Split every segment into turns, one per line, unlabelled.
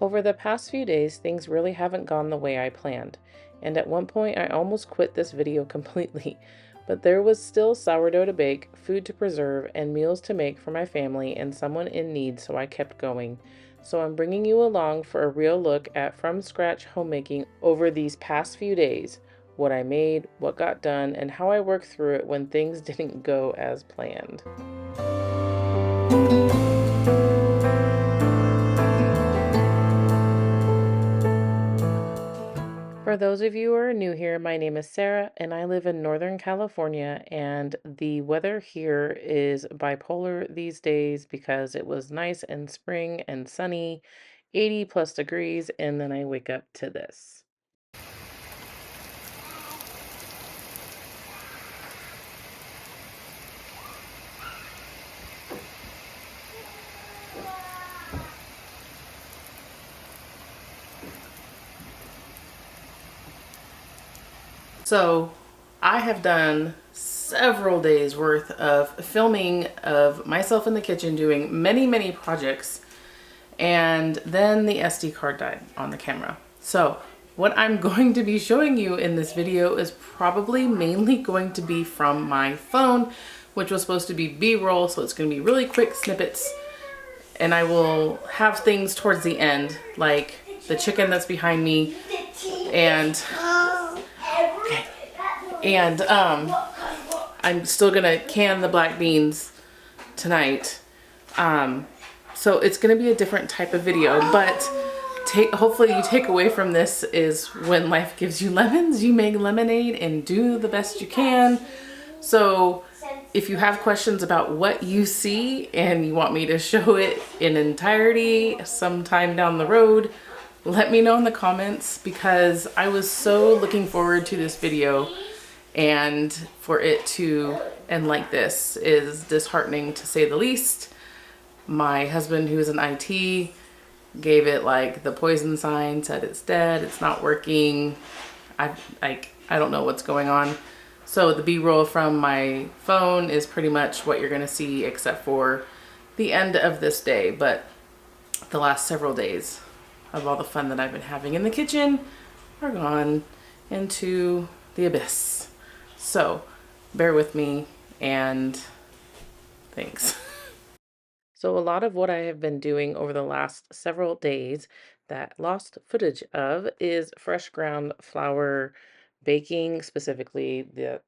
Over the past few days, things really haven't gone the way I planned, and at one point I almost quit this video completely. But there was still sourdough to bake, food to preserve, and meals to make for my family and someone in need, so I kept going. So I'm bringing you along for a real look at from scratch homemaking over these past few days, what I made, what got done, and how I worked through it when things didn't go as planned. For those of you who are new here, my name is Sarah and I live in Northern California, and the weather here is bipolar these days because it was nice and spring and sunny, 80 plus degrees, and then I wake up to this. So I have done several days worth of filming of myself in the kitchen doing many projects, and then the SD card died on the camera. So what I'm going to be showing you in this video is probably mainly going to be from my phone, which was supposed to be B-roll, so it's going to be really quick snippets, and I will have things towards the end like the chicken that's behind me, and I'm still gonna can the black beans tonight. So it's gonna be a different type of video, but hopefully you take away from this is when life gives you lemons, you make lemonade and do the best you can. So if you have questions about what you see and you want me to show it in entirety sometime down the road, let me know in the comments, because I was so looking forward to this video, and for it to end like this is disheartening to say the least. My husband, who's in IT, gave it like the poison sign, said it's dead, it's not working. I don't know what's going on. So the B-roll from my phone is pretty much what you're gonna see, except for the end of this day. But the last several days of all the fun that I've been having in the kitchen are gone into the abyss. So bear with me and thanks. So a lot of what I have been doing over the last several days that lost footage of is fresh ground flour baking, specifically the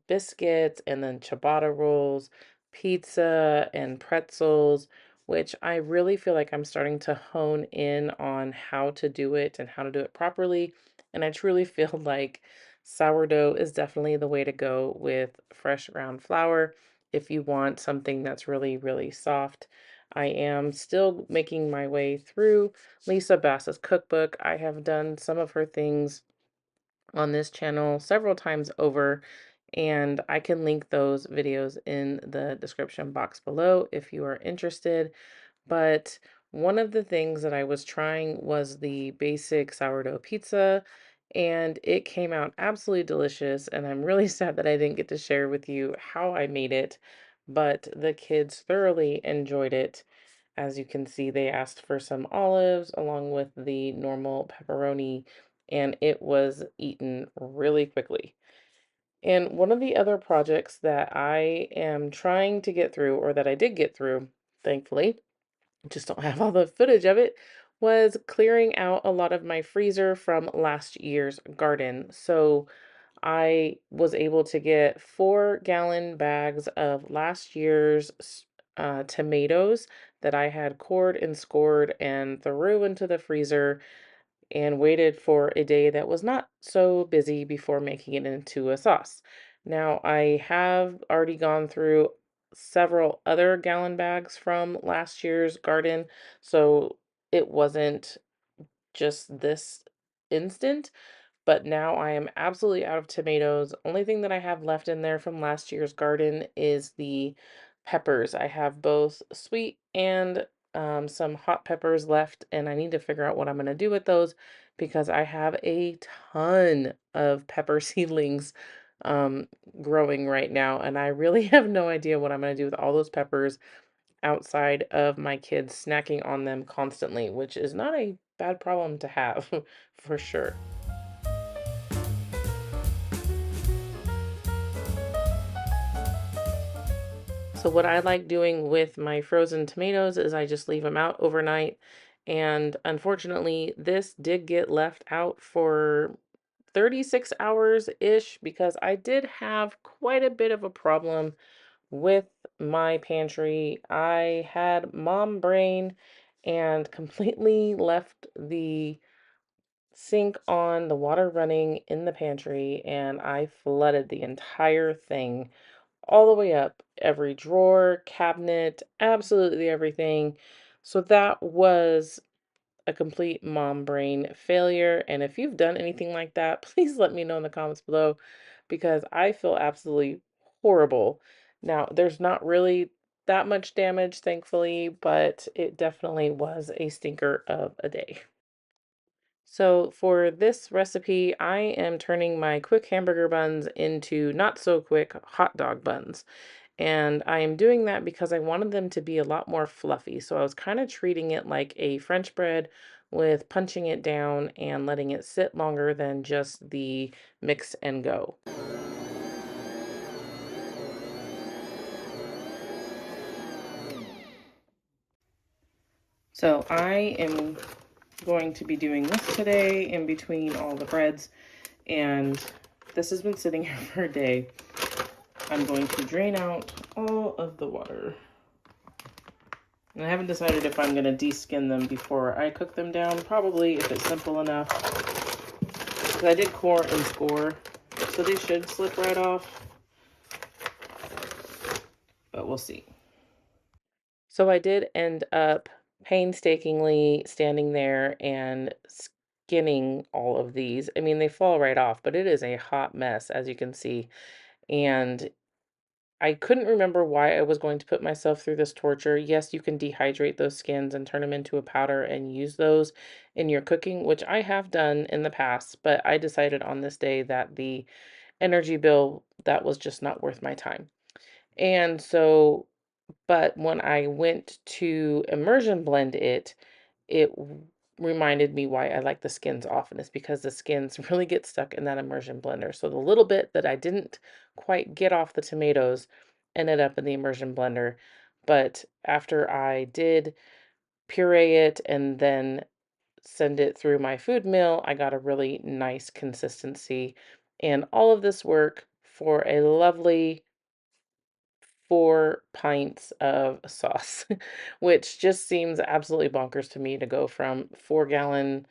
biscuits and then ciabatta rolls, pizza and pretzels, which I really feel like I'm starting to hone in on how to do it and how to do it properly. And I truly feel like sourdough is definitely the way to go with fresh ground flour if you want something that's really soft. I am still making my way through Lisa Bass's cookbook. I have done some of her things on this channel several times over, and I can link those videos in the description box below if you are interested. But one of the things that I was trying was the basic sourdough pizza, and it came out absolutely delicious, and I'm really sad that I didn't get to share with you how I made it, but the kids thoroughly enjoyed it. As you can see, they asked for some olives along with the normal pepperoni, and it was eaten really quickly. And one of the other projects that I am trying to get through, or that I did get through, thankfully, just don't have all the footage of it, was clearing out a lot of my freezer from last year's garden. So I was able to get 4-gallon bags of last year's tomatoes that I had cored and scored and threw into the freezer and waited for a day that was not so busy before making it into a sauce. Now, I have already gone through several other gallon bags from last year's garden, so it wasn't just this instant, but now I am absolutely out of tomatoes. Only thing that I have left in there from last year's garden is the peppers. I have both sweet and some hot peppers left, and I need to figure out what I'm going to do with those because I have a ton of pepper seedlings um, growing right now, and I really have no idea what I'm going to do with all those peppers. outside of my kids snacking on them constantly, which is not a bad problem to have for sure. So what I like doing with my frozen tomatoes is I just leave them out overnight. And unfortunately, this did get left out for 36 hours-ish because I did have quite a bit of a problem with my pantry. I had mom brain and completely left the sink on, the water running in the pantry, and I flooded the entire thing all the way up, every drawer, cabinet, absolutely everything. So that was a complete mom brain failure. And if you've done anything like that, please let me know in the comments below because I feel absolutely horrible. Now, there's not really that much damage, thankfully, but it definitely was a stinker of a day. So for this recipe, I am turning my quick hamburger buns into not so quick hot dog buns. And I am doing that because I wanted them to be a lot more fluffy. So I was kind of treating it like a French bread with punching it down and letting it sit longer than just the mix and go. So I am going to be doing this today in between all the breads, and this has been sitting here for a day. I'm going to drain out all of the water. And I haven't decided if I'm going to deskin them before I cook them down. Probably if it's simple enough. Because I did core and score, so they should slip right off. But we'll see. So I did end up painstakingly standing there and skinning all of these. I mean, they fall right off, but it is a hot mess, as you can see. And I couldn't remember why I was going to put myself through this torture. Yes, you can dehydrate those skins and turn them into a powder and use those in your cooking, which I have done in the past, but I decided on this day that the energy bill, that was just not worth my time. And so, but when I went to immersion blend it, reminded me why I like the skins off, and it's because the skins really get stuck in that immersion blender. So the little bit that I didn't quite get off the tomatoes ended up in the immersion blender. But after I did puree it and then send it through my food mill, I got a really nice consistency. And all of this work for a lovely 4 pints of sauce, which just seems absolutely bonkers to me to go from 4-gallon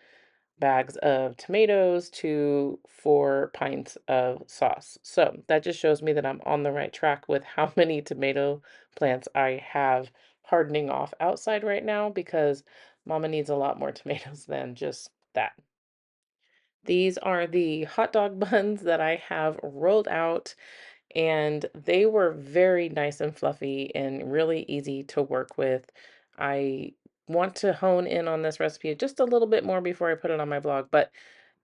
bags of tomatoes to 4 pints of sauce. So that just shows me that I'm on the right track with how many tomato plants I have hardening off outside right now because Mama needs a lot more tomatoes than just that. These are the hot dog buns that I have rolled out, and they were very nice and fluffy and really easy to work with. I want to hone in on this recipe just a little bit more before I put it on my blog, but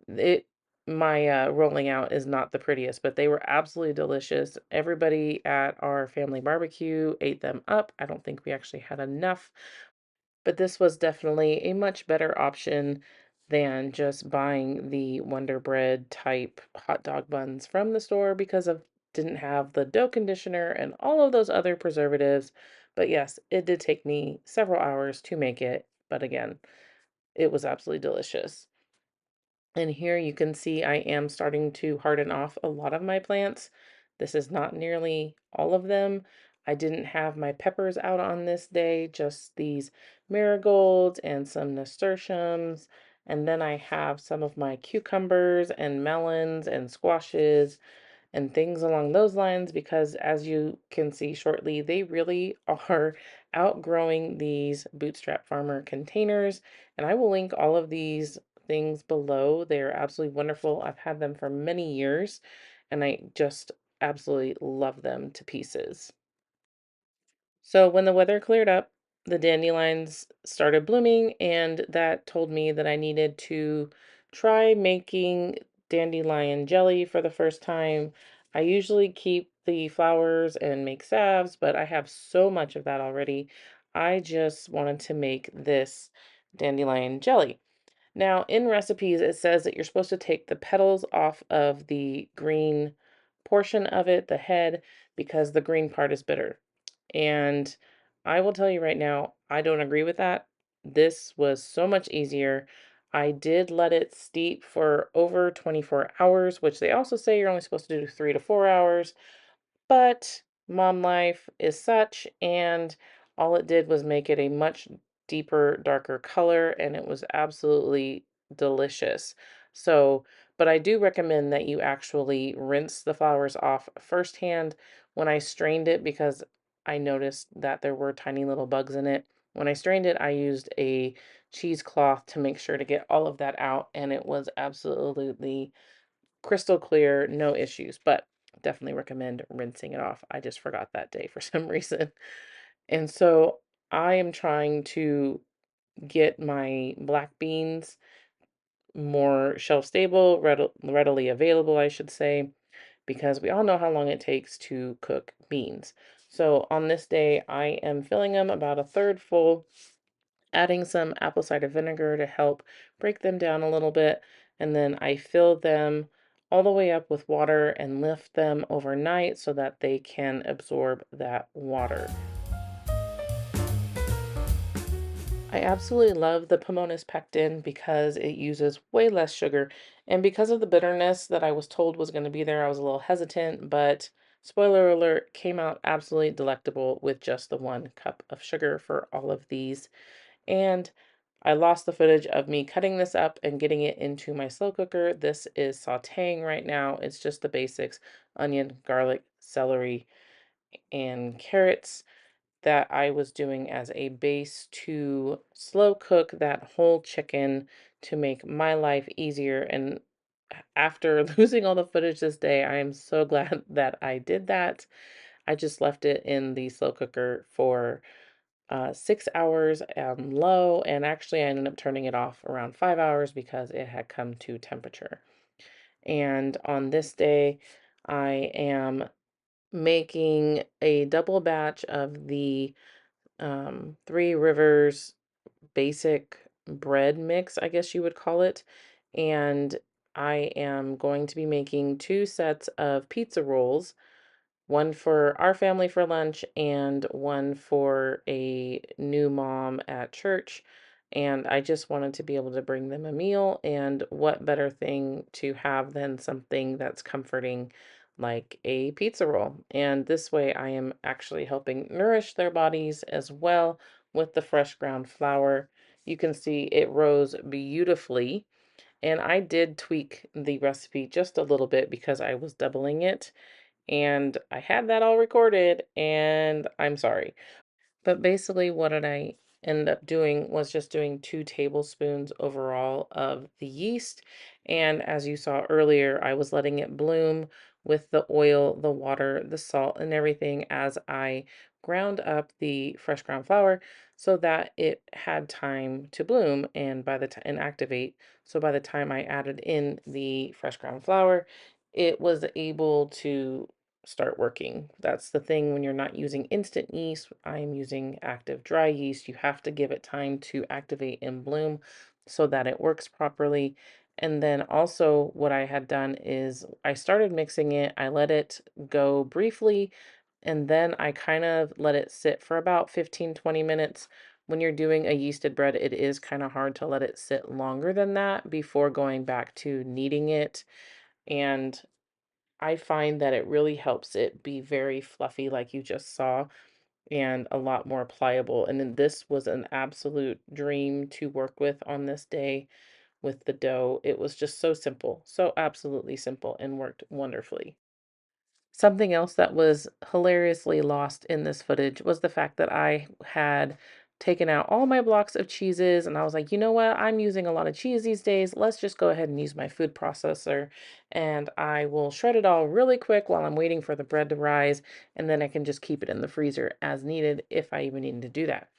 it my rolling out is not the prettiest, but they were absolutely delicious. Everybody at our family barbecue ate them up. I don't think we actually had enough, but this was definitely a much better option than just buying the Wonder Bread type hot dog buns from the store because of didn't have the dough conditioner and all of those other preservatives. But yes, it did take me several hours to make it, but again, it was absolutely delicious. And here you can see I am starting to harden off a lot of my plants. This is not nearly all of them. I didn't have my peppers out on this day, just these marigolds and some nasturtiums. And then I have some of my cucumbers and melons and squashes and things along those lines because as you can see shortly, they really are outgrowing these Bootstrap Farmer containers. And I will link all of these things below. They're absolutely wonderful. I've had them for many years and I just absolutely love them to pieces. So when the weather cleared up, the dandelions started blooming, and that told me that I needed to try making dandelion jelly for the first time. I usually keep the flowers and make salves, but I have so much of that already. I just wanted to make this dandelion jelly. Now, in recipes, it says that you're supposed to take the petals off of the green portion of it, the head, because the green part is bitter. And I will tell you right now, I don't agree with that. This was so much easier. I did let it steep for over 24 hours, which they also say you're only supposed to do 3 to 4 hours. But mom life is such, and all it did was make it a much deeper, darker color, and it was absolutely delicious. So, but I do recommend that you actually rinse the flowers off firsthand. When I strained it, because I noticed that there were tiny little bugs in it, when I strained it, I used a cheesecloth to make sure to get all of that out, and it was absolutely crystal clear, no issues, but definitely recommend rinsing it off. I just forgot that day for some reason. And so I am trying to get my black beans more shelf stable, readily available, I should say, because we all know how long it takes to cook beans. So on this day, I am filling them about a third full, adding some apple cider vinegar to help break them down a little bit. And then I fill them all the way up with water and lift them overnight so that they can absorb that water. I absolutely love the Pomona's pectin because it uses way less sugar. And because of the bitterness that I was told was going to be there, I was a little hesitant, but spoiler alert, came out absolutely delectable with just the 1 cup of sugar for all of these. And I lost the footage of me cutting this up and getting it into my slow cooker. This is sauteing right now. It's just the basics: onion, garlic, celery, and carrots that I was doing as a base to slow cook that whole chicken to make my life easier. And after losing all the footage this day, I am so glad that I did that. I just left it in the slow cooker for 6 hours on low, and actually I ended up turning it off around 5 hours because it had come to temperature. And on this day, I am making a double batch of the Three Rivers basic bread mix, I guess you would call it. And I am going to be making 2 sets of pizza rolls, one for our family for lunch and one for a new mom at church. And I just wanted to be able to bring them a meal. And what better thing to have than something that's comforting like a pizza roll? And this way, I am actually helping nourish their bodies as well with the fresh ground flour. You can see it rose beautifully. And I did tweak the recipe just a little bit because I was doubling it, and I had that all recorded, and I'm sorry. But basically, what did I end up doing was just doing 2 tablespoons overall of the yeast. And as you saw earlier, I was letting it bloom with the oil, the water, the salt, and everything as I ground up the fresh ground flour so that it had time to bloom and by the time and activate. So by the time I added in the fresh ground flour, it was able to start working. That's the thing when you're not using instant yeast. I am using active dry yeast. You have to give it time to activate and bloom so that it works properly. And then also, what I had done is I started mixing it, I let it go briefly, and then I kind of let it sit for about 15-20 minutes. When you're doing a yeasted bread, it is kind of hard to let it sit longer than that before going back to kneading it. And I find that it really helps it be very fluffy, like you just saw, and a lot more pliable. And then this was an absolute dream to work with on this day with the dough. It was just so simple, so absolutely simple, and worked wonderfully. Something else that was hilariously lost in this footage was the fact that I had taken out all my blocks of cheeses and I was like, you know what? I'm using a lot of cheese these days. Let's just go ahead and use my food processor and I will shred it all really quick while I'm waiting for the bread to rise, and then I can just keep it in the freezer as needed if I even need to do that.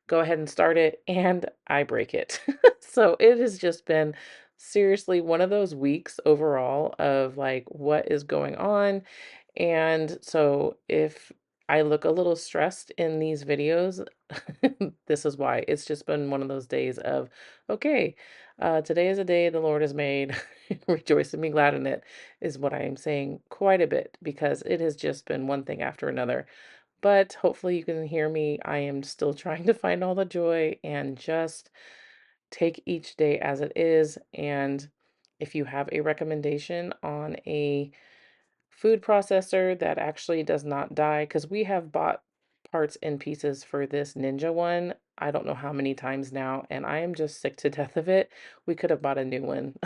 Go ahead and start it and I break it. So it has just been seriously one of those weeks overall of like, what is going on? And so if I look a little stressed in these videos. This is why. It's just been one of those days of, okay, today is a day the Lord has made. Rejoice and be glad in it, is what I am saying quite a bit because it has just been one thing after another. But hopefully you can hear me. I am still trying to find all the joy and just take each day as it is. And if you have a recommendation on a food processor that actually does not die, because we have bought parts and pieces for this Ninja one. I don't know how many times now, and I am just sick to death of it. We could have bought a new one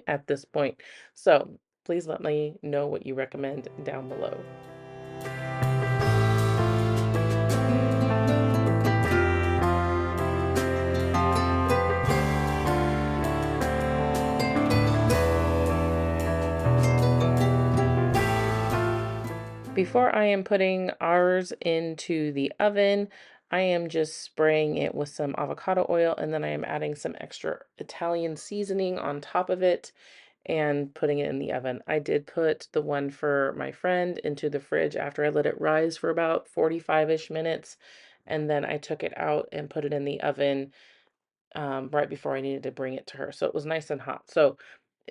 at this point. So please let me know what you recommend down below. Before I am putting ours into the oven, I am just spraying it with some avocado oil, and then I am adding some extra Italian seasoning on top of it and putting it in the oven. I did put the one for my friend into the fridge after I let it rise for about 45-ish minutes, and then I took it out and put it in the oven right before I needed to bring it to her. So it was nice and hot. So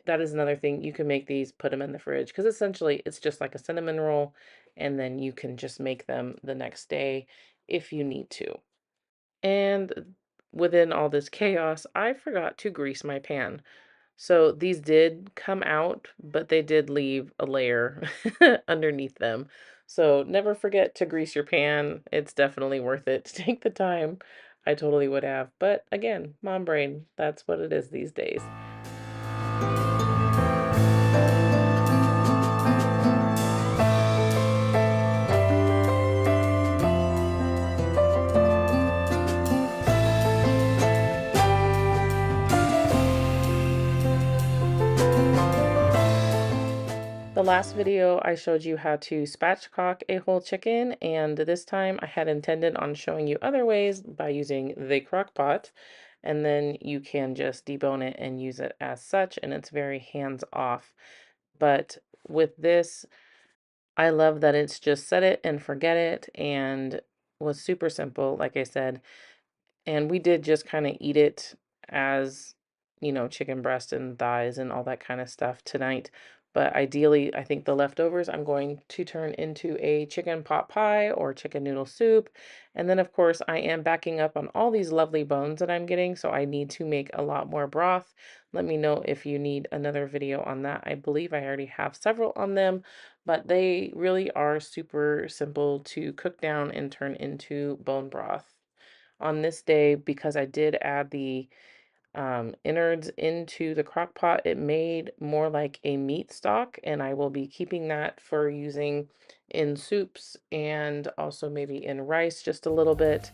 that is another thing. You can make these, put them in the fridge because essentially it's just like a cinnamon roll, and then you can just make them the next day if you need to. And within all this chaos, I forgot to grease my pan. So these did come out, but they did leave a layer underneath them. So never forget to grease your pan. It's definitely worth it to take the time. I totally would have. But again, mom brain, that's what it is these days. The last video I showed you how to spatchcock a whole chicken, and this time I had intended on showing you other ways by using the crock pot, and then you can just debone it and use it as such, and it's very hands off. But with this, I love that it's just set it and forget it and was super simple, like I said. And we did just kind of eat it as, chicken breast and thighs and all that kind of stuff tonight. But ideally, I think the leftovers I'm going to turn into a chicken pot pie or chicken noodle soup. And then, of course, I am backing up on all these lovely bones that I'm getting, so I need to make a lot more broth. Let me know if you need another video on that. I believe I already have several on them, but they really are super simple to cook down and turn into bone broth on this day. Because I did add the innards into the crock pot, it made more like a meat stock, and I will be keeping that for using in soups and also maybe in rice just a little bit.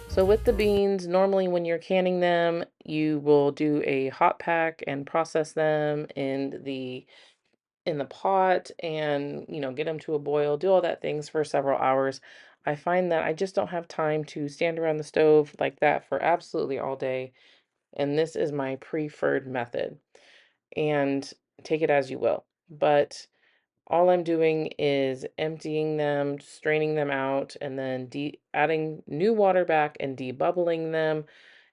So with the beans, normally when you're canning them, you will do a hot pack and process them in the pot and, get them to a boil, do all that things for several hours. I find that I just don't have time to stand around the stove like that for absolutely all day. And this is my preferred method. And take it as you will. But all I'm doing is emptying them, straining them out, and then adding new water back and debubbling them.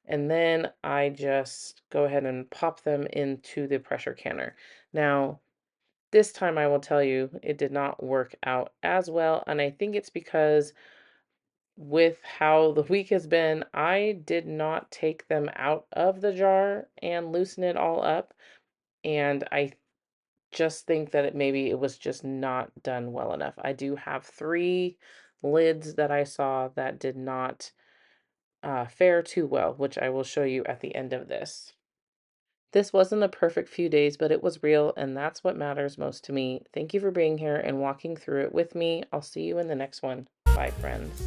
And then I just go ahead and pop them into the pressure canner. Now, this time I will tell you it did not work out as well, and I think it's because with how the week has been, I did not take them out of the jar and loosen it all up, and I just think that maybe it was just not done well enough. I do have 3 lids that I saw that did not fare too well, which I will show you at the end of this. This wasn't a perfect few days, but it was real, and that's what matters most to me. Thank you for being here and walking through it with me. I'll see you in the next one. Bye, friends.